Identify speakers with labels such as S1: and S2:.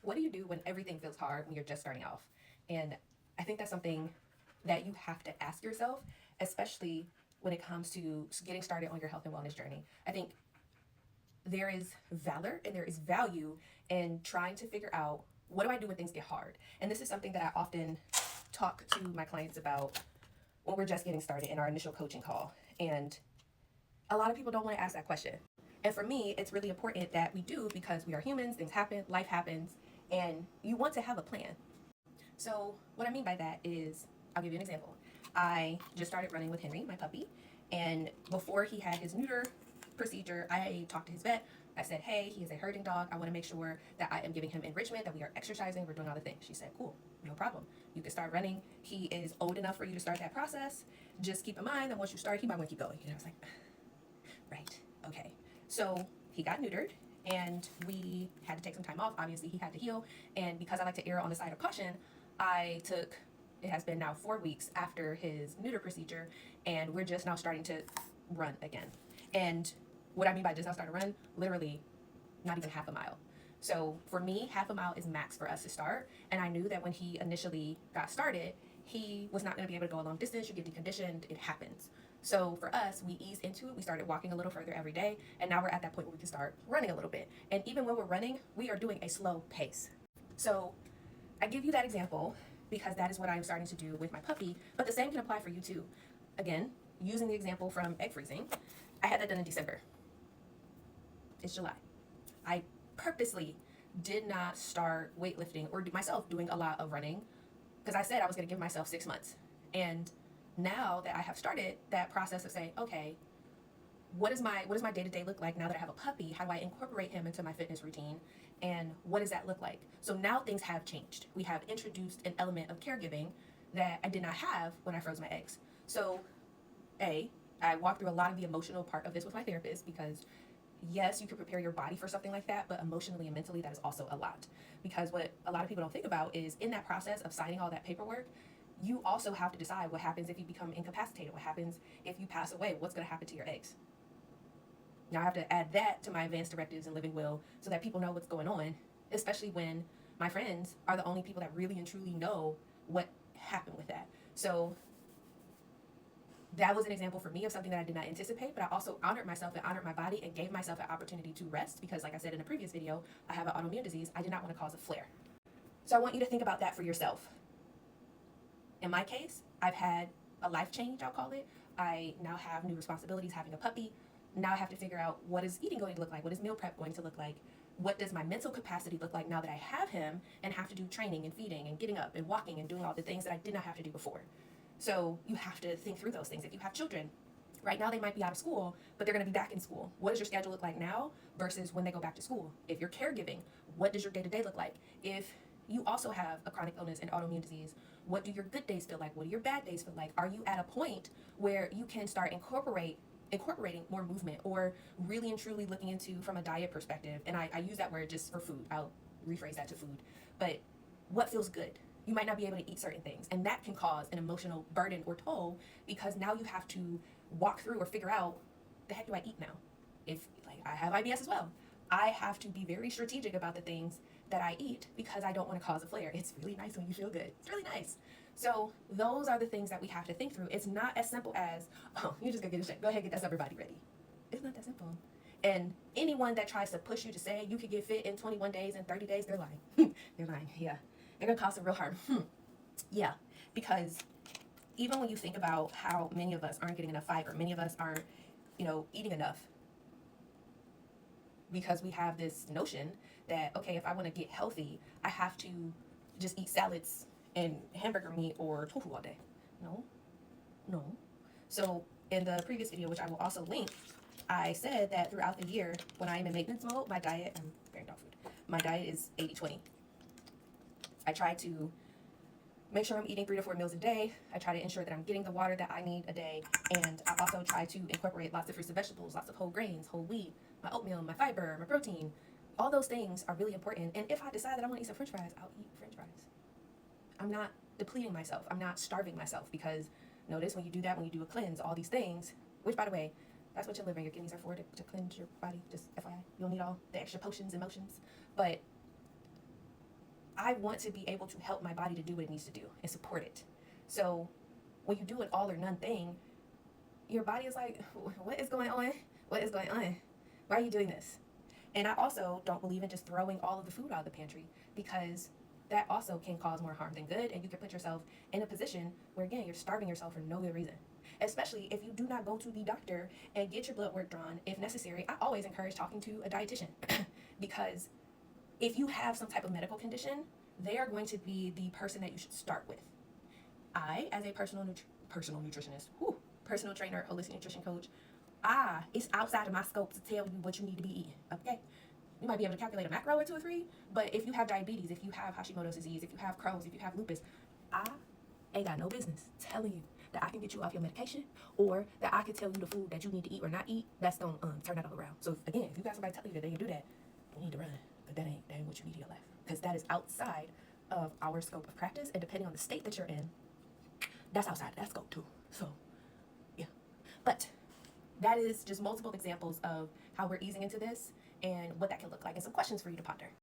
S1: what do you do when everything feels hard when you're just starting off? And I think that's something that you have to ask yourself, especially when it comes to getting started on your health and wellness journey. I think there is valor and there is value in trying to figure out, what do I do when things get hard? And this is something that I often talk to my clients about when we're just getting started in our initial coaching call. And a lot of people don't want to ask that question. And for me, it's really important that we do, because we are humans, things happen, life happens, and you want to have a plan. So what I mean by that is, I'll give you an example. I just started running with Henry, my puppy, and before he had his neuter procedure, I talked to his vet. I said, hey, he is a herding dog. I want to make sure that I am giving him enrichment, that we are exercising, we're doing all the things. She said, cool, no problem. You can start running. He is old enough for you to start that process. Just keep in mind that once you start, he might want to keep going. And I was like, right, okay. So he got neutered, and we had to take some time off. Obviously, he had to heal. And because I like to err on the side of caution, it has been now 4 weeks after his neuter procedure, and we're just now starting to run again. And what I mean by just now starting to run, literally not even half a mile. So for me, half a mile is max for us to start. And I knew that when he initially got started, he was not going to be able to go a long distance. You get deconditioned, it happens. So for us, we eased into it. We started walking a little further every day. And now we're at that point where we can start running a little bit. And even when we're running, we are doing a slow pace. So I give you that example because that is what I'm starting to do with my puppy. But the same can apply for you too. Again, using the example from egg freezing, I had that done in December. It's July. I purposely did not start weightlifting or myself doing a lot of running because I said I was going to give myself 6 months. And now that I have started that process of saying, okay, what does my day-to-day look like now that I have a puppy? How do I incorporate him into my fitness routine? And what does that look like? So now things have changed. We have introduced an element of caregiving that I did not have when I froze my eggs. So I walked through a lot of the emotional part of this with my therapist, because yes, you can prepare your body for something like that, but emotionally and mentally, that is also a lot. Because what a lot of people don't think about is, in that process of signing all that paperwork, you also have to decide what happens if you become incapacitated, what happens if you pass away, what's going to happen to your eggs. Now I have to add that to my advance directives and living will so that people know what's going on, especially when my friends are the only people that really and truly know what happened with that. So that was an example for me of something that I did not anticipate, but I also honored myself and honored my body and gave myself an opportunity to rest, because like I said in a previous video, I have an autoimmune disease. I did not want to cause a flare. So I want you to think about that for yourself. In my case, I've had a life change, I'll call it. I now have new responsibilities, having a puppy. Now I have to figure out, what is eating going to look like? What is meal prep going to look like? What does my mental capacity look like now that I have him and have to do training and feeding and getting up and walking and doing all the things that I did not have to do before? So you have to think through those things. If you have children, right now they might be out of school, but they're going to be back in school. What does your schedule look like now versus when they go back to school? If you're caregiving, what does your day-to-day look like? If you also have a chronic illness and autoimmune disease, what do your good days feel like? What do your bad days feel like? Are you at a point where you can start incorporating more movement, or really and truly looking into from a diet perspective? And I use that word just for food. I'll rephrase that to food. But what feels good? You might not be able to eat certain things, and that can cause an emotional burden or toll, because now you have to walk through or figure out, the heck do I eat now? If, like, I have IBS as well, I have to be very strategic about the things that I eat, because I don't want to cause a flare. It's really nice when you feel good. It's really nice. So those are the things that we have to think through. It's not as simple as, oh, you just go ahead and get that upper body ready. It's not that simple. And anyone that tries to push you to say you could get fit in 21 days and 30 days, they're lying. They're lying, yeah. They're gonna cause some real harm. Yeah, because even when you think about how many of us aren't getting enough fiber, many of us aren't, eating enough, because we have this notion that, okay, if I want to get healthy, I have to just eat salads and hamburger meat or tofu all day. No. So in the previous video, which I will also link, I said that throughout the year, when I am in maintenance mode, my diet, I'm bearing dog food, my diet is 80-20. I try to make sure I'm eating 3 to 4 meals a day. I try to ensure that I'm getting the water that I need a day. And I also try to incorporate lots of fruits and vegetables, lots of whole grains, whole wheat, my oatmeal, my fiber, my protein. All those things are really important. And if I decide that I want to eat some french fries, I'll eat french fries. I'm not depleting myself. I'm not starving myself, because notice when you do that, when you do a cleanse, all these things, which, by the way, that's what your liver and your kidneys are for, to cleanse your body, just FYI. You'll need all the extra potions and motions. But I want to be able to help my body to do what it needs to do and support it. So when you do an all or none thing, your body is like, what is going on? What is going on? Why are you doing this? And I also don't believe in just throwing all of the food out of the pantry, because that also can cause more harm than good, and you can put yourself in a position where, again, you're starving yourself for no good reason. Especially if you do not go to the doctor and get your blood work drawn if necessary. I always encourage talking to a dietitian because if you have some type of medical condition, they are going to be the person that you should start with. I, as a personal nutritionist, personal trainer, holistic nutrition coach, it's outside of my scope to tell you what you need to be eating, okay? You might be able to calculate a macro or 2 or 3, but if you have diabetes, if you have Hashimoto's disease, if you have Crohn's, if you have lupus, I ain't got no business telling you that I can get you off your medication, or that I can tell you the food that you need to eat or not eat. That's gonna turn that all around. So again, if you got somebody telling you that they can do that, you need to run, because that ain't what you need in your life, because that is outside of our scope of practice, and depending on the state that you're in, that's outside of that scope too. So yeah, but that is just multiple examples of how we're easing into this and what that can look like, and some questions for you to ponder.